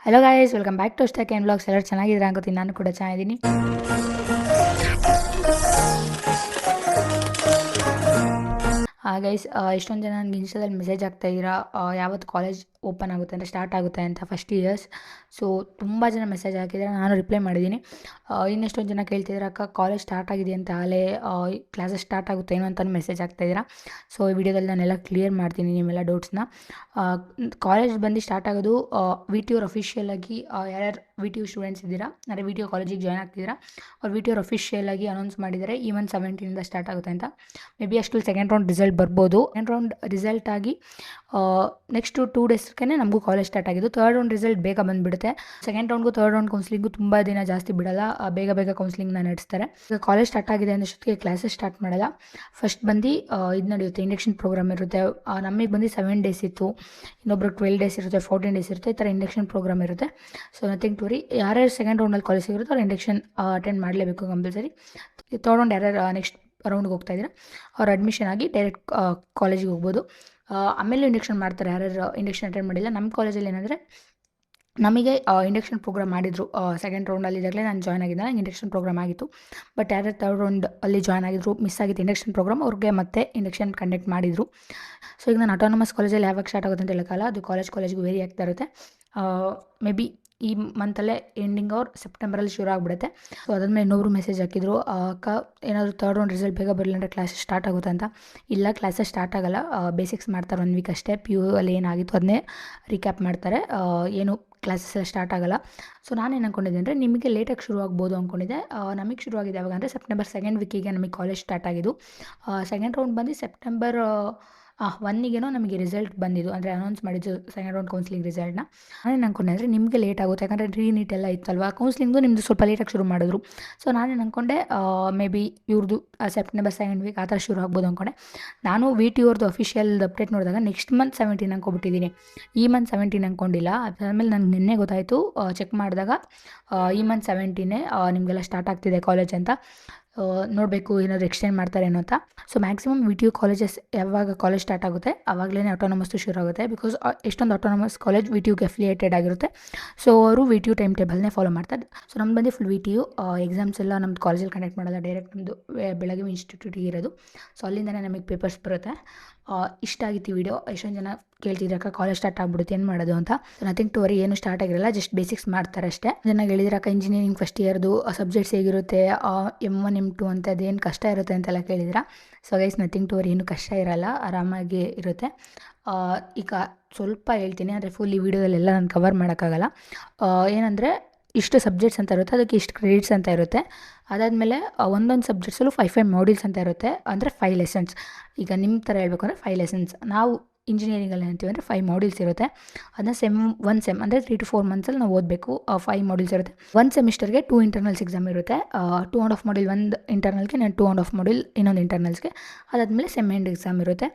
Hello guys, welcome back to stock and vlogs. ಎಲ್ಲರೂ ಚೆನ್ನಾಗಿದ್ದೀರಾ ಅನ್ಕೋತೀನಿ. ನಾನು ಕೂಡ ಚೆನ್ನಾಗಿದ್ದೀನಿ. ಗೈಸ್, ಎಷ್ಟೊಂದು ಜನ ನನಗೆ ಇನ್ಸ್ಟಾದಲ್ಲಿ ಮೆಸೇಜ್ ಆಗ್ತಾಯಿದ್ದೀರಾ ಯಾವತ್ತು ಕಾಲೇಜ್ ಓಪನ್ ಆಗುತ್ತೆ ಅಂದರೆ ಸ್ಟಾರ್ಟ್ ಆಗುತ್ತೆ ಅಂತ ಫಸ್ಟ್ ಇಯರ್ಸ್. ಸೊ ತುಂಬ ಜನ ಮೆಸೇಜ್ ಹಾಕಿದ್ದಾರೆ, ನಾನು ರಿಪ್ಲೈ ಮಾಡಿದ್ದೀನಿ. ಇನ್ನೆಷ್ಟೊಂದು ಜನ ಕೇಳ್ತಿದ್ದಾರೆ, ಅಕ್ಕ ಕಾಲೇಜ್ ಸ್ಟಾರ್ಟ್ ಆಗಿದೆ ಅಂತ ಅಲ್ಲೇ ಕ್ಲಾಸಸ್ ಸ್ಟಾರ್ಟ್ ಆಗುತ್ತೆ ಏನೋ ಅಂತಲೂ ಮೆಸೇಜ್ ಆಗ್ತಾಯಿದ್ದೀರಾ. ಸೊ ಈ ವಿಡಿಯೋದಲ್ಲಿ ನಾನೆಲ್ಲ ಕ್ಲಿಯರ್ ಮಾಡ್ತೀನಿ ನಿಮ್ಮೆಲ್ಲ ಡೌಟ್ಸ್ನ. ಕಾಲೇಜ್ ಬಂದು ಸ್ಟಾರ್ಟ್ ಆಗೋದು ವಿ ಟಿ ಅವ್ರ ಅಫಿಷಿಯಲ್ ಆಗಿ ಯಾರ್ಯಾರು ವಿ ಟಿ ಯು ಸ್ಟೂಡೆಂಟ್ಸ್ ಇದ್ದೀರಾ, ಅಂದರೆ ವಿ ಟಿ ಯು ಕಾಲೇಜಿಗೆ ಜಾಯ್ನ್ ಆಗ್ತಿದ್ದೀರಾ, ಅವ್ರು ವಿ ಟಿ ಅವ್ರ ಅಫಿಷಿಯಲ್ ಆಗಿ ಅನೌನ್ಸ್ ಮಾಡಿದ್ದಾರೆ ಈ ಮಂತ್ 17 ಸ್ಟಾರ್ಟ್ ಆಗುತ್ತೆ ಅಂತ. ಮೇ ಬಿ ಅಷ್ಟು ಸೆಕೆಂಡ್ ರೌಂಡ್ ರಿಸಲ್ಟ್ ಬರ್ಬೋದು. ಸೆಕೆಂಡ್ ರೌಂಡ್ ರಿಸಲ್ಟ್ ಆಗಿ ನೆಕ್ಸ್ಟು 2 ಡೇಸ್ಗೆ ನಮಗೂ ಕಾಲೇಜ್ ಸ್ಟಾರ್ಟ್ ಆಗಿದ್ದು. ಥರ್ಡ್ ರೌಂಡ್ ರಿಸಲ್ಟ್ ಬೇಗ ಬಂದುಬಿಡುತ್ತೆ. ಸೆಕೆಂಡ್ ರೌಂಡ್ಗೂ ಥರ್ಡ್ ರೌಂಡ್ ಕೌನ್ಸಿಲಿಂಗು ತುಂಬ ದಿನ ಜಾಸ್ತಿ ಬಿಡಲ್ಲ, ಬೇಗ ಬೇಗ ಕೌನ್ಸಿಲಿಂಗ್ನ ನಡೆಸ್ತಾರೆ. ಈಗ ಕಾಲೇಜ್ ಸ್ಟಾರ್ಟ್ ಆಗಿದೆ ಅನ್ನೋಷ್ಟೊತ್ತಿಗೆ ಕ್ಲಾಸಸ್ ಸ್ಟಾರ್ಟ್ ಮಾಡಲ್ಲ. ಫಸ್ಟ್ ಬಂದು ಇದು ನಡೆಯುತ್ತೆ, ಇಂಡಕ್ಷನ್ ಪ್ರೋಗ್ರಾಮ್ ಇರುತ್ತೆ. ನಮಗೆ ಬಂದು 7 ಡೇಸ್ ಇತ್ತು, ಇನ್ನೊಬ್ರಿಗೆ 12 ಡೇಸ್ ಇರುತ್ತೆ, 14 ಡೇಸ್ ಇರುತ್ತೆ. ಈ ಥರ ಇಂಡಕ್ಷನ್ ಪ್ರೋಗ್ರಾಮ್ ಇರುತ್ತೆ. So nothing to worry. ಯಾರ್ಯಾರು ಸೆಕೆಂಡ್ ರೌಂಡಲ್ಲಿ ಕಾಲೇಜ್ ಸಿಗಿರುತ್ತೋ ಅವ್ರು ಇಂಡಕ್ಷನ್ ಅಟೆಂಡ್ ಮಾಡಲೇಬೇಕು ಕಂಪಲ್ಸರಿ. ಥರ್ಡ್ ರೌಂಡ್ ಯಾರ್ಯಾರು ನೆಕ್ಸ್ಟ್ ರೌಂಡ್ಗೆ ಹೋಗ್ತಾ ಇದ್ದೀರಾ ಅವ್ರು ಅಡ್ಮಿಷನ್ ಆಗಿ ಡೈರೆಕ್ಟ್ ಕಾಲೇಜಿಗೆ ಹೋಗ್ಬೋದು. ಆಮೇಲೆ ಇಂಡಕ್ಷನ್ ಮಾಡ್ತಾರೆ ಯಾರ್ಯಾರು ಇಂಡಕ್ಷನ್ ಅಟೆಂಡ್ ಮಾಡಿಲ್ಲ. ನಮ್ಮ ಕಾಲೇಜಲ್ಲಿ ಏನಂದರೆ ನಮಗೆ ಇಂಡಕ್ಷನ್ ಪ್ರೋಗ್ರಾಮ್ ಮಾಡಿದರು. ಸೆಕೆಂಡ್ ರೌಂಡಲ್ಲಿ ಇದ್ದಾಗಲೇ ನಾನು ಜಾಯ್ನ್ ಆಗಿದ್ದೆ, ನಂಗೆ ಇಂಡಕ್ಷನ್ ಪ್ರೋಗ್ರಾಮ್ ಆಗಿತ್ತು. ಬಟ್ ಯಾರ್ಯಾರು ಥರ್ಡ್ ರೌಂಡ್ ಅಲ್ಲಿ ಜಾಯ್ನ್ ಆಗಿದ್ರು, ಮಿಸ್ ಆಗಿತ್ತು ಇಂಡಕ್ಷನ್ ಪ್ರೋಗ್ರಾಮ್, ಅವ್ರಿಗೆ ಮತ್ತೆ ಇಂಡಕ್ಷನ್ ಕಂಡಕ್ಟ್ ಮಾಡಿದರು. ಸೊ ಈಗ ನಾನು ಆಟೋನಮಸ್ ಕಾಲೇಜಲ್ಲಿ ಯಾವಾಗ ಸ್ಟಾರ್ಟ್ ಆಗುತ್ತೆ ಅಂತ ಹೇಳೋಕ್ಕಲ್ಲ, ಅದು ಕಾಲೇಜ್ಗೂ ವೇರಿ ಆಗ್ತಾ ಇರುತ್ತೆ. ಮೇ ಬಿ ಈ ಮಂತಲ್ಲೇ ಎಂಡಿಂಗ್ ಅವ್ರು ಸೆಪ್ಟೆಂಬರಲ್ಲಿ ಶುರು ಆಗಿಬಿಡುತ್ತೆ. ಸೊ ಅದಾದಮೇಲೆ ಇನ್ನೊಬ್ರು ಮೆಸೇಜ್ ಹಾಕಿದ್ರು, ಅಕ್ಕ ಏನಾದರೂ ಥರ್ಡ್ ರೌಂಡ್ ರಿಸಲ್ಟ್ ಬೇಗ ಬರಲಿಲ್ಲ ಅಂದರೆ ಕ್ಲಾಸಸ್ ಸ್ಟಾರ್ಟ್ ಆಗುತ್ತೆ ಅಂತ. ಇಲ್ಲ, ಕ್ಲಾಸಸ್ ಸ್ಟಾರ್ಟ್ ಆಗೋಲ್ಲ. ಬೇಸಿಕ್ಸ್ ಮಾಡ್ತಾರೆ 1 ವೀಕ್ ಅಷ್ಟೇ. ಪಿ ಯು ಅಲ್ಲಿ ಏನಾಗಿತ್ತು ಅದನ್ನೇ ರೀಕ್ಯಾಪ್ ಮಾಡ್ತಾರೆ, ಏನು ಕ್ಲಾಸಸ್ ಎಲ್ಲ ಸ್ಟಾರ್ಟ್ ಆಗೋಲ್ಲ. ಸೊ ನಾನೇನು ಅಂದ್ಕೊಂಡಿದ್ದೆ ಅಂದರೆ ನಿಮಗೆ ಲೇಟಾಗಿ ಶುರು ಆಗ್ಬೋದು ಅಂದ್ಕೊಂಡಿದ್ದೆ. ನಮಗೆ ಶುರುವಾಗಿದೆ ಯಾವಾಗ ಅಂದರೆ ಸೆಪ್ಟೆಂಬರ್ 2nd ವೀಕಿಗೆ ನಮಗೆ ಕಾಲೇಜ್ ಸ್ಟಾರ್ಟ್ ಆಗಿದ್ದು. ಸೆಕೆಂಡ್ ರೌಂಡ್ ಬಂದು ಸೆಪ್ಟೆಂಬರ್ 1ಗೇನೋ ನಮಗೆ ರಿಸಲ್ಟ್ ಬಂದಿದ್ದು, ಅಂದರೆ ಅನೌನ್ಸ್ ಮಾಡಿದ್ದು ಸೆಕೆಂಡ್ ರೌಂಡ್ ಕೌನ್ಸಿಲಿಂಗ್ ರಿಸಲ್ಟ್ನ. ನಾನೇನು ಅಂದ್ಕೊಂಡೆ ಅಂದರೆ ನಿಮಗೆ ಲೇಟ್ ಆಗುತ್ತೆ, ಯಾಕಂದರೆ ರೀನೀಟ್ ಎಲ್ಲ ಇತ್ತಲ್ವ, ಕೌನ್ಸಿಲಿಂಗು ನಿಮ್ಮದು ಸ್ವಲ್ಪ ಲೇಟಾಗಿ ಶುರು ಮಾಡಿದ್ರು. ಸೊ ನಾನೇನು ಅಂದ್ಕೊಂಡೆ ಮೇ ಬಿ ಇವ್ರದ್ದು ಸೆಪ್ಟೆಂಬರ್ 2nd ವೀಕ್ ಆ ಥರ ಶುರು ಆಗ್ಬೋದು ಅಂದ್ಕೊಂಡೆ. ನಾನು ವಿ ಟಿ ಅವ್ರದ್ದು ಅಫಿಷಿಯಲ್ ಅಪ್ಡೇಟ್ ನೋಡಿದಾಗ ನೆಕ್ಸ್ಟ್ ಮಂತ್ 17 ಅಂದ್ಕೊಬಿಟ್ಟಿದ್ದೀನಿ, ಈ ಮಂತ್ 17 ಅಂದ್ಕೊಂಡಿಲ್ಲ. ಅದಾದಮೇಲೆ ನನಗೆ ನಿನ್ನೆ ಗೊತ್ತಾಯಿತು, ಚೆಕ್ ಮಾಡಿದಾಗ ಈ ಮಂತ್ 17 ನಿಮಗೆಲ್ಲ ಸ್ಟಾರ್ಟ್ ಆಗ್ತಿದೆ ಕಾಲೇಜ್ ಅಂತ. ನೋಡಬೇಕು ಏನಾದರೂ ಎಕ್ಸ್ಟೆಂಡ್ ಮಾಡ್ತಾರೇನೋ ಅಂತ. So maximum V T U colleges ಯಾವಾಗ ಕಾಲೇಜ್ ಸ್ಟಾರ್ಟ್ ಆಗುತ್ತೆ ಆವಾಗಲೇ ಆಟೋನಮಸ್ಸು ಶುರು ಆಗುತ್ತೆ. ಬಿಕಾಸ್ ಎಷ್ಟೊಂದು ಆಟೋನಮಸ್ ಕಾಲೇಜ್ ವಿ ಟಿ ಯುಗೆ ಅಫಿಲಿಯೇಟೆಡ್ ಆಗಿರುತ್ತೆ. ಸೊ ಅವರು ವಿ ಟಿ ಯು ಟೈಮ್ ಟೇಬಲ್ನೇ ಫಾಲೋ ಮಾಡ್ತಾರೆ. ಸೊ ನಮ್ದು ಬಂದು full V T U exams ಎಲ್ಲ ನಮ್ಮದು ಕಾಲೇಜಲ್ಲಿ ಕಂಡಕ್ಟ್ ಮಾಡಲ್ಲ, ಡೈರೆಕ್ಟ್ ನಮ್ಮದು ಬೆಳಗ್ಗೆ ಇನ್ಸ್ಟಿಟ್ಯೂಟಿಗೆ ಇರೋದು. ಸೊ ಅಲ್ಲಿಂದನೇ ನಮಗೆ ಪೇಪರ್ಸ್ ಬರುತ್ತೆ. ಇಷ್ಟ ಆಗಿತ್ತು ಈ ವಿಡಿಯೋ. ಎಷ್ಟೊಂದು ಜನ ಕೇಳ್ತಿದ್ರಕ್ಕ ಕಾಲೇಜ್ ಸ್ಟಾರ್ಟ್ ಆಗ್ಬಿಡುತ್ತೆ ಏನು ಮಾಡೋದು ಅಂತ. ಸೊ ನಥಿಂಗ್ ಟು ವರಿ, ಏನು ಸ್ಟಾರ್ಟ್ ಆಗಿರಲ್ಲ, ಜಸ್ಟ್ ಬೇಸಿಕ್ಸ್ ಮಾಡ್ತಾರೆ ಅಷ್ಟೇ. ಚೆನ್ನಾಗಿ ಹೇಳಿದ್ರಕ್ಕ ಇಂಜಿನಿಯರಿಂಗ್ ಫಸ್ಟ್ ಇಯರ್ದು ಸಬ್ಜೆಕ್ಟ್ಸ್ ಹೇಗಿರುತ್ತೆ, M1 M2 ಅಂತ ಅದೇನು ಕಷ್ಟ ಇರುತ್ತೆ ಅಂತೆಲ್ಲ ಕೇಳಿದ್ರ. So guys, nothing to worry, ಏನು ಕಷ್ಟ ಇರಲ್ಲ, ಆರಾಮಾಗಿ ಇರುತ್ತೆ. ಈಗ ಸ್ವಲ್ಪ ಹೇಳ್ತೀನಿ, ಅಂದರೆ ಫುಲ್ ಈ ವಿಡಿಯೋದಲ್ಲೆಲ್ಲ ನಾನು ಕವರ್ ಮಾಡೋಕ್ಕಾಗಲ್ಲ. ಏನಂದರೆ ಇಷ್ಟು ಸಬ್ಜೆಕ್ಟ್ಸ್ ಅಂತ ಇರುತ್ತೆ, ಅದಕ್ಕೆ ಇಷ್ಟು ಕ್ರೆಡಿಟ್ಸ್ ಅಂತ ಇರುತ್ತೆ. ಅದಾದಮೇಲೆ ಒಂದೊಂದು ಸಬ್ಜೆಕ್ಟ್ಸಲ್ಲೂ 5 ಮಾಡ್ಯೂಲ್ಸ್ ಅಂತ ಇರುತ್ತೆ, ಅಂದರೆ 5 ಲೆಸನ್ಸ್. ಈಗ ನಿಮ್ಮ ಥರ ಹೇಳ್ಬೇಕು ಅಂದರೆ 5 ಲೆಸನ್ಸ್. ನಾವು ಇಂಜಿನಿಯರಿಂಗಲ್ಲಿ ಅಂತೀವಿ ಅಂದರೆ 5 ಮಾಡ್ಯೂಲ್ಸ್ ಇರುತ್ತೆ. ಅದನ್ನ ಒಂದು ಸೆಮ್ ಅಂದರೆ 3 to 4 ಮಂತ್ಸಲ್ಲಿ ನಾವು ಓದಬೇಕು. 5 ಮಾಡ್ಯೂಲ್ಸ್ ಇರುತ್ತೆ. 1 ಸೆಮಿಸ್ಟರ್ಗೆ 2 ಇಂಟರ್ನಲ್ಸ್ ಎಕ್ಸಾಮ್ ಇರುತ್ತೆ. 2.5 ಮಾಡ್ಯೂಲ್ ಒಂದು ಇಂಟರ್ನಲ್ಗೆ, ನಾನು 2.5 ಮಾಡ್ಯೂಲ್ ಇನ್ನೊಂದು ಇಂಟರ್ನಲ್ಸ್ಗೆ. ಅದಾದಮೇಲೆ ಸೆಮ್ ಎಂಡ್ ಎಕ್ಸಾಮ್ ಇರುತ್ತೆ.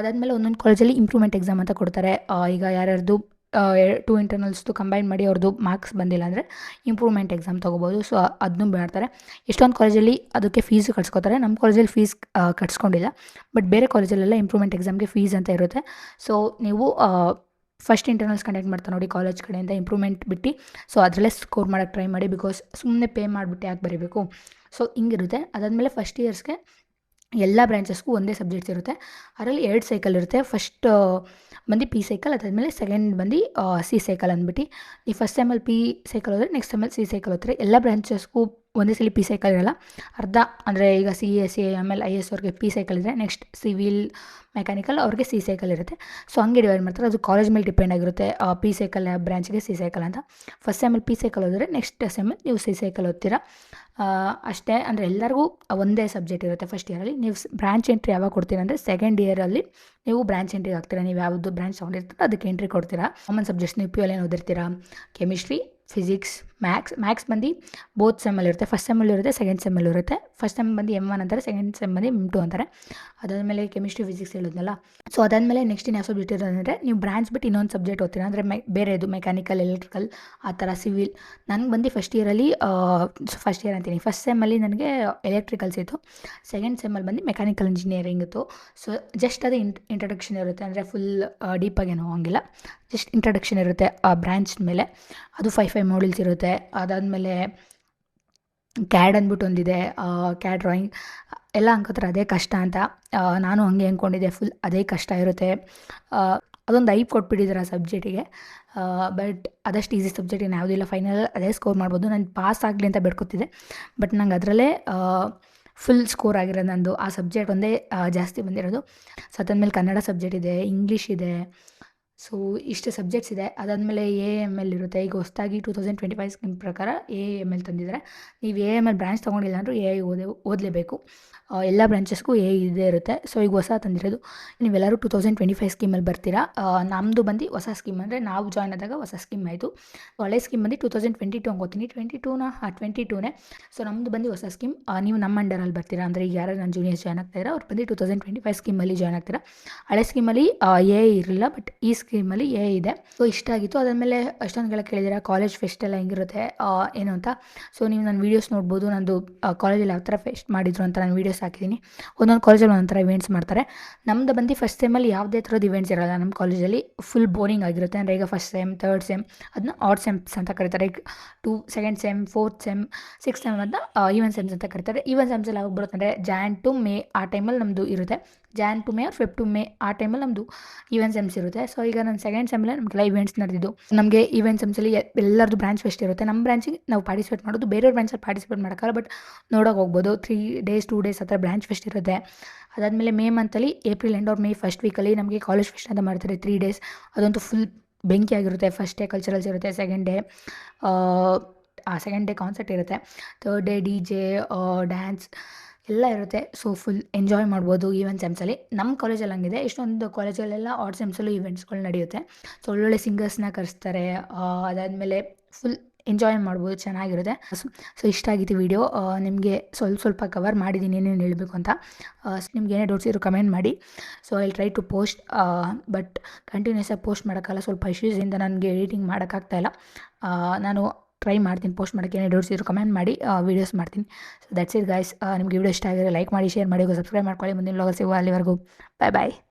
ಅದಾದಮೇಲೆ ಒಂದೊಂದು ಕಾಲೇಜಲ್ಲಿ ಇಂಪ್ರೂವ್ಮೆಂಟ್ ಎಕ್ಸಾಮ್ ಅಂತ ಕೊಡ್ತಾರೆ. ಈಗ ಯಾರ್ಯಾರ್ದು 2 ಇಂಟರ್ನಲ್ಸ್ದು ಕಂಬೈನ್ ಮಾಡಿ ಅವ್ರದ್ದು ಮಾರ್ಕ್ಸ್ ಬಂದಿಲ್ಲ ಅಂದರೆ ಇಂಪ್ರೂವ್ಮೆಂಟ್ ಎಕ್ಸಾಮ್ ತೊಗೋಬೋದು. ಸೊ ಅದನ್ನೂ ಮಾಡ್ತಾರೆ. ಎಷ್ಟೊಂದು ಕಾಲೇಜಲ್ಲಿ ಅದಕ್ಕೆ ಫೀಸು ಕಟ್ಸ್ಕೊತಾರೆ. ನಮ್ಮ ಕಾಲೇಜಲ್ಲಿ ಫೀಸ್ ಕಟ್ಸ್ಕೊಂಡಿಲ್ಲ, ಬಟ್ ಬೇರೆ ಕಾಲೇಜಲ್ಲೆಲ್ಲ ಇಂಪ್ರೂವ್ಮೆಂಟ್ ಎಕ್ಸಾಮ್ಗೆ ಫೀಸ್ ಅಂತ ಇರುತ್ತೆ. ಸೊ ನೀವು ಫಸ್ಟ್ ಇಂಟರ್ನಲ್ಸ್ ಕಂಡಕ್ಟ್ ಮಾಡ್ತಾರೆ ನೋಡಿ ಕಾಲೇಜ್ ಕಡೆಯಿಂದ, ಇಂಪ್ರೂವ್ಮೆಂಟ್ ಬಿಟ್ಟು. ಸೊ ಅದರಲ್ಲೇ ಸ್ಕೋರ್ ಮಾಡೋಕ್ಕೆ ಟ್ರೈ ಮಾಡಿ, ಬಿಕಾಸ್ ಸುಮ್ಮನೆ ಪೇ ಮಾಡಿಬಿಟ್ಟು ಯಾಕೆ ಬರೀಬೇಕು. ಸೊ ಹಿಂಗಿರುತ್ತೆ. ಅದಾದಮೇಲೆ ಫಸ್ಟ್ ಇಯರ್ಸ್ಗೆ ಎಲ್ಲ ಬ್ರಾಂಚಸ್ಗೂ ಒಂದೇ ಸಬ್ಜೆಕ್ಟ್ಸ್ ಇರುತ್ತೆ. ಅದರಲ್ಲಿ 2 ಸೈಕಲ್ ಇರುತ್ತೆ. ಫಸ್ಟ್ ಬಂದು ಪಿ ಸೈಕಲ್, ಅದಾದಮೇಲೆ ಸೆಕೆಂಡ್ ಬಂದು ಸಿ ಸೈಕಲ್ ಅಂದ್ಬಿಟ್ಟು. ಈ ಫಸ್ಟ್ ಸೆಮಲ್ಲಿ ಪಿ ಸೈಕಲ್ ಹೋದರೆ ನೆಕ್ಸ್ಟ್ ಸೆಮಲ್ಲಿ ಸಿ ಸೈಕಲ್ ಹೋಗ್ತಾರೆ. ಎಲ್ಲ ಬ್ರಾಂಚಸ್ಗೂ ಒಂದೇ ಸಲ ಪಿ ಸೈಕಲ್ ಇರಲ್ಲ, ಅರ್ಧ. ಅಂದರೆ ಈಗ CA ಆಮೇಲೆ IS ಅವ್ರಿಗೆ ಪಿ ಸೈಕಲ್ ಇದ್ದರೆ ನೆಕ್ಸ್ಟ್ ಸಿವಿಲ್ ಮೆಕ್ಯಾನಿಕಲ್ ಅವ್ರಿಗೆ ಸಿ ಸೈಕಲ್ ಇರುತ್ತೆ. ಸೊ ಹಂಗೆ ಡಿವೈಡ್ ಮಾಡ್ತಾರೆ. ಅದು ಕಾಲೇಜ್ ಮೇಲೆ ಡಿಪೆಂಡ್ ಆಗಿರುತ್ತೆ, ಪಿ ಸೈಕಲ್ ಯಾವ ಬ್ರಾಂಚ್ಗೆ ಸಿ ಸೈಕಲ್ ಅಂತ. ಫಸ್ಟ್ ಸೆಮಲ್ಲಿ ಪಿ ಸೈಕಲ್ ಹೋದರೆ ನೆಕ್ಸ್ಟ್ ಸೆಮಲ್ಲಿ ನೀವು ಸಿ ಸೈಕಲ್ ಓದ್ತೀರಾ ಅಷ್ಟೇ. ಅಂದರೆ ಎಲ್ಲರಿಗೂ ಒಂದೇ ಸಬ್ಜೆಕ್ಟ್ ಇರುತ್ತೆ ಫಸ್ಟ್ ಇಯರಲ್ಲಿ. ನೀವು ಬ್ರಾಂಚ್ ಎಂಟ್ರಿ ಯಾವಾಗ ಕೊಡ್ತೀರಾ ಅಂದರೆ ಸೆಕೆಂಡ್ ಇಯರಲ್ಲಿ ನೀವು ಬ್ರಾಂಚ್ ಎಂಟ್ರಿಗೆ ಆಗ್ತೀರಾ. ನೀವು ಯಾವುದು ಬ್ರಾಂಚ್ ತೊಗೊಂಡಿರ್ತೀರ ಅದಕ್ಕೆ ಎಂಟ್ರಿ ಕೊಡ್ತೀರಾ. ಕಾಮನ್ ಸಬ್ಜೆಕ್ಟ್ಸ್ ನೀವು PU ಅಲ್ಲಿ ಏನು ಓದಿರ್ತೀರಾ, ಕೆಮಿಸ್ಟ್ರಿ, ಫಿಸಿಕ್ಸ್, ಮ್ಯಾಕ್ಸ್ ಬಂದು ಬೋತ್ ಸೆಮ್ಮಲ್ಲಿ ಇರುತ್ತೆ. ಫಸ್ಟ್ ಸೆಮ್ಮಲ್ಲೂ ಇರುತ್ತೆ, ಸೆಕೆಂಡ್ ಸೆಮ್ಮಲ್ಲೂ ಇರುತ್ತೆ. ಫಸ್ಟ್ ಸೆಮ್ ಬಂದು M1 ಅಂತಾರೆ, ಸೆಕೆಂಡ್ ಸೆಮ್ ಬಂದು M2 ಅಂತಾರೆ. ಅದಾದಮೇಲೆ ಕೆಮಿಸ್ಟ್ರಿ ಫಿಸಿಕ್ಸ್ ಹೇಳಿದ್ನಲ್ಲ. ಸೊ ಅದಾದಮೇಲೆ ನೆಕ್ಸ್ಟ್ ಇನ್ನು ಯಾವ ಸಬ್ಜೆಕ್ಟ್ ಇರೋದಂದರೆ ನೀವು ಬ್ರಾಂಚ್ ಬಿಟ್ಟು ಇನ್ನೊಂದು ಸಬ್ಜೆಕ್ಟ್ ಓದ್ತೀರಾ ಅಂದರೆ ಬೇರೆದು ಮೆಕ್ಯಾನಿಕಲ್, ಎಲೆಕ್ಟ್ರಿಕಲ್ ಆ ಥರ ಸಿವಿಲ್. ನನಗೆ ಬಂದು ಫಸ್ಟ್ ಇಯರ್ ಅಂತೀನಿ, ಫಸ್ಟ್ ಸೆಮ್ಮಲ್ಲಿ ನನಗೆ ಎಲೆಕ್ಟ್ರಿಕಲ್ಸ್ ಇತ್ತು. ಸೆಕೆಂಡ್ ಸೆಮ್ಮಲ್ಲಿ ಬಂದು ಮೆಕ್ಯಾನಿಕಲ್ ಇಂಜಿನಿಯರಿಂಗ್ ಇತ್ತು. ಸೊ ಜಸ್ಟ್ ಅದೇ ಇಂಟ್ರಡಕ್ಷನ್ ಇರುತ್ತೆ, ಅಂದರೆ ಫುಲ್ ಡೀಪಾಗೇನು ಹೋಗಂಗಿಲ್ಲ. ಜಸ್ಟ್ ಇಂಟ್ರಡಕ್ಷನ್ ಇರುತ್ತೆ ಆ ಬ್ರ್ಯಾಂಚ್ ಮೇಲೆ. ಅದು 5 ಮಾಡ್ಯೂಲ್ಸ್ ಇರುತ್ತೆ. ಅದಾದಮೇಲೆ ಕ್ಯಾಡ್ ಅಂದ್ಬಿಟ್ಟು ಒಂದಿದೆ, ಕ್ಯಾಡ್ ಡ್ರಾಯಿಂಗ್ ಎಲ್ಲ ಅನ್ಕೋತಾರೆ ಅದೇ ಕಷ್ಟ ಅಂತ. ನಾನು ಹಂಗೆ ಅಂದ್ಕೊಂಡಿದ್ದೆ, ಫುಲ್ ಅದೇ ಕಷ್ಟ ಇರುತ್ತೆ. ಅದೊಂದು 5 ಕೊಟ್ಬಿಟ್ಟಿದ್ದಾರೆ ಆ ಸಬ್ಜೆಕ್ಟಿಗೆ. ಬಟ್ ಅದಷ್ಟು ಈಸಿ ಸಬ್ಜೆಕ್ಟ್ ಏನು ಯಾವುದೂ ಇಲ್ಲ. ಫೈನಲ್ ಅದೇ ಸ್ಕೋರ್ ಮಾಡ್ಬೋದು. ನಾನು ಪಾಸ್ ಆಗಲಿ ಅಂತ ಬೇಡ್ಕೊತಿದ್ದೆ, ಬಟ್ ನಂಗೆ ಅದರಲ್ಲೇ ಫುಲ್ ಸ್ಕೋರ್ ಆಗಿರೋದು ನಂದು. ಆ ಸಬ್ಜೆಕ್ಟ್ ಒಂದೇ ಜಾಸ್ತಿ ಬಂದಿರೋದು. ಸೊ ಅದಾದಮೇಲೆ ಕನ್ನಡ ಸಬ್ಜೆಕ್ಟ್ ಇದೆ, ಇಂಗ್ಲೀಷ್ ಇದೆ. ಸೊ ಇಷ್ಟು ಸಬ್ಜೆಕ್ಟ್ಸ್ ಇದೆ. ಅದಾದಮೇಲೆ AML ಇರುತ್ತೆ. ಈಗ ಹೊಸದಾಗಿ 2025 ಸ್ಕೀಮ್ ಪ್ರಕಾರ AML ತಂದಿದ್ದಾರೆ. ನೀವು AML ಬ್ರಾಂಚ್ ತೊಗೊಂಡಿಲ್ಲ ಅಂದರೂ AI ಓದಲೇಬೇಕು. ಎಲ್ಲ ಬ್ರಾಂಚಸ್ಗೂ AI ಇದೇ ಇರುತ್ತೆ. ಸೊ ಈಗ ಹೊಸ ತಂದಿರೋದು. ನೀವೆಲ್ಲರೂ 2025 ಸ್ಕೀಮಲ್ಲಿ ಬರ್ತೀರಾ. ನಮ್ಮದು ಬಂದು ಹೊಸ ಸ್ಕೀಮ್, ಅಂದರೆ ನಾವು ಜಾಯ್ನ್ ಆದಾಗ ಹೊಸ ಸ್ಕೀಮ್ ಆಯಿತು. ಹಳೆ ಸ್ಕೀಮ್ ಬಂದು 2022 ಅನ್ಕೋತೀನಿ, 22ನೇ. ಸೊ ನಮ್ಮದು ಬಂದು ಹೊಸ ಸ್ಕೀಮ್. ನೀವು ನಮ್ಮ ಅಂಡರಲ್ಲಿ ಬರ್ತೀರಾ, ಅಂದರೆ ಈಗ ಯಾರು ನನ್ನ ಜೂನಿಯರ್ಸ್ ಜಾಯ್ನ್ ಆಗ್ತಾಯಿರೋ ಅವ್ರು ಬಂದು 2025 ಸ್ಕೀಮಲ್ಲಿ ಜಾಯ್ನ್ ಆಗ್ತೀರಾ. ಹಳೆ ಸ್ಕೀಮಲ್ಲಿ AI ಇರಲಿಲ್ಲ, ಬಟ್ ಈ ಸ್ಕೀಮಲ್ಲಿ AI ಇದೆ. ಸೊ ಇಷ್ಟ ಆಗಿತ್ತು. ಅದಾದಮೇಲೆ ಅಷ್ಟೊಂದುಗಳ ಕೇಳಿದ್ದೀರಾ ಕಾಲೇಜ್ ಫೆಸ್ಟ್ ಎಲ್ಲ ಹೆಂಗಿರುತ್ತೆ ಏನು ಅಂತ. ಸೊ ನೀವು ನನ್ನ ವೀಡಿಯೋಸ್ ನೋಡ್ಬೋದು. ನಂದು ಕಾಲೇಜಲ್ಲಿ ಯಾವ ಥರ ಫೆಸ್ಟ್ ಮಾಡಿದ್ರು ಅಂತ ನಾನು ವೀಡಿಯೋಸ್ ಹಾಕಿದ್ದೀನಿ. ಒಂದೊಂದು ಕಾಲೇಜಲ್ಲಿ ಒಂದೊಂದು ಥರ ಇವೆಂಟ್ಸ್ ಮಾಡ್ತಾರೆ. ನಮ್ಮದು ಬಂದು ಫಸ್ಟ್ ಸೆಮ್ಮಲ್ಲಿ ಯಾವುದೇ ಥರದ ಇವೆಂಟ್ಸ್ ಇರೋಲ್ಲ ನಮ್ಮ ಕಾಲೇಜಲ್ಲಿ. ಫುಲ್ ಬೋರಿಂಗ್ ಆಗಿರುತ್ತೆ. ಅಂದರೆ ಈಗ ಫಸ್ಟ್ ಸೆಮ್, ಥರ್ಡ್ ಸೆಮ್ ಅದನ್ನ ಆಡ್ ಸೆಮ್ಸ್ ಅಂತ ಕರೀತಾರೆ. ಈಗ second sem, fourth sem, six sem ಅಂತ ಈವನ್ ಸೆಮ್ಸ್ ಅಂತ ಕರೀತಾರೆ. ಈವನ್ ಸೆಮ್ಸಲ್ಲಿ ಯಾವಾಗ ಬರುತ್ತೆ ಅಂದರೆ ಜಾನ್ ಟು ಮೇ ಆ ಟೈಮಲ್ಲಿ ನಮ್ಮದು ಇರುತ್ತೆ. Jan to May or Feb to May ಆ ಟೈಮಲ್ಲಿ ನಮ್ಮದು ಈವೆಂಟ್ ಸೆಮ್ಸ್ ಇರುತ್ತೆ. ಸೊ ಈಗ ನನ್ನ ಸೆಕೆಂಡ್ ಸೆಮ್ಮಲ್ಲೇ ನಮಗೆಲ್ಲ ಇವೆಂಟ್ಸ್ ನಡೆದಿದ್ದು. ನಮಗೆ ಈವೆಂಟ್ ಸೆಮ್ಸಲ್ಲಿ ಎಲ್ಲರದ್ದು ಬ್ರಾಂಚ್ ಫೆಸ್ಟ್ ಇರುತ್ತೆ. ನಮ್ಮ ಬ್ರಾಂಚಿಗೆ ನಾವು ಪಾರ್ಟಿಸಿಪೇಟ್ ಮಾಡೋದು, ಬೇರೆಯವ್ರ ಬ್ರಾಂಚಲ್ಲಿ ಪಾರ್ಟಿಸಿಪೇಟ್ ಮಾಡೋಕ್ಕಲ್ಲ, ಬಟ್ ನೋಡೋಕೆ ಹೋಗ್ಬೋದು. 3 ಡೇಸ್ 2 ಡೇಸ್ ಆ ಥರ ಬ್ರಾಂಚ್ ಫೆಸ್ಟ್ ಇರುತ್ತೆ. ಅದಾದಮೇಲೆ ಮೇ ಮಂತಲ್ಲಿ April end or May first ವೀಕಲ್ಲಿ ನಮಗೆ ಕಾಲೇಜ್ ಫೆಸ್ಟ್ ಅಂತ ಮಾಡ್ತಾರೆ, 3 ಡೇಸ್. ಅದಂತೂ ಫುಲ್ ಬೆಂಕಿ ಆಗಿರುತ್ತೆ. ಫಸ್ಟ್ ಡೇ ಕಲ್ಚರಲ್ಸ್ ಇರುತ್ತೆ, ಸೆಕೆಂಡ್ ಡೇ ಕಾನ್ಸರ್ಟ್ ಇರುತ್ತೆ, ಥರ್ಡ್ ಡೇ DJ ಡ್ಯಾನ್ಸ್ ಎಲ್ಲ ಇರುತ್ತೆ. ಸೊ ಫುಲ್ ಎಂಜಾಯ್ ಮಾಡ್ಬೋದು ಈವೆಂಟ್ ಸೆಮ್ಸಲ್ಲಿ. ನಮ್ಮ ಕಾಲೇಜಲ್ಲಿ ಹಂಗಿದೆ. ಎಷ್ಟೊಂದು ಕಾಲೇಜಲ್ಲೆಲ್ಲ ಆಡ್ ಸೆಮ್ಸಲ್ಲೂ ಈವೆಂಟ್ಸ್ಗಳು ನಡೆಯುತ್ತೆ. ಸೊ ಒಳ್ಳೊಳ್ಳೆ ಸಿಂಗರ್ಸ್ನ ಕರೆಸ್ತಾರೆ. ಅದಾದಮೇಲೆ ಫುಲ್ ಎಂಜಾಯ್ ಮಾಡ್ಬೋದು, ಚೆನ್ನಾಗಿರುತ್ತೆ. ಸೊ ಇಷ್ಟ ಆಗಿತ್ತು ವಿಡಿಯೋ. ನಿಮಗೆ ಸ್ವಲ್ಪ ಕವರ್ ಮಾಡಿದ್ದೀನಿ ಏನೇನು ಹೇಳಬೇಕು ಅಂತ. ನಿಮ್ಗೆ ಏನೇ ಡೌಟ್ಸ್ ಇರೋ ಕಮೆಂಟ್ ಮಾಡಿ. So I try to post, but continuous ಆಗಿ ಪೋಸ್ಟ್ ಮಾಡೋಕ್ಕಲ್ಲ. ಸ್ವಲ್ಪ ಇಶ್ಯೂಸಿಂದ ನನಗೆ ಎಡಿಟಿಂಗ್ ಮಾಡೋಕ್ಕಾಗ್ತಾಯಿಲ್ಲ. ನಾನು ಟ್ರೈ ಮಾಡ್ತೀನಿ ಪೋಸ್ಟ್ ಮಾಡೋಕ್ಕೆ. ಏನೇ ಡೌಟ್ಸ್ ಇದ್ರು ಕಮೆಂಟ್ ಮಾಡಿ, ವೀಡಿಯೋಸ್ ಮಾಡ್ತೀನಿ. So that's it guys. ನಿಮಗೆ ವಿಡಿಯೋ ಇಷ್ಟ ಆಗಿದ್ರೆ ಲೈಕ್ ಮಾಡಿ, ಶೇರ್ ಮಾಡಿ, ಸಬ್ಸ್ಕ್ರೈಬ್ ಮಾಡ್ಕೊಳ್ಳಿ. ಮುಂದಿನ ವ್ಲಾಗಲ್ಲಿ ಸಿಗುವ. ಅಲ್ಲಿವರೆಗೂ ಬಾಯ್.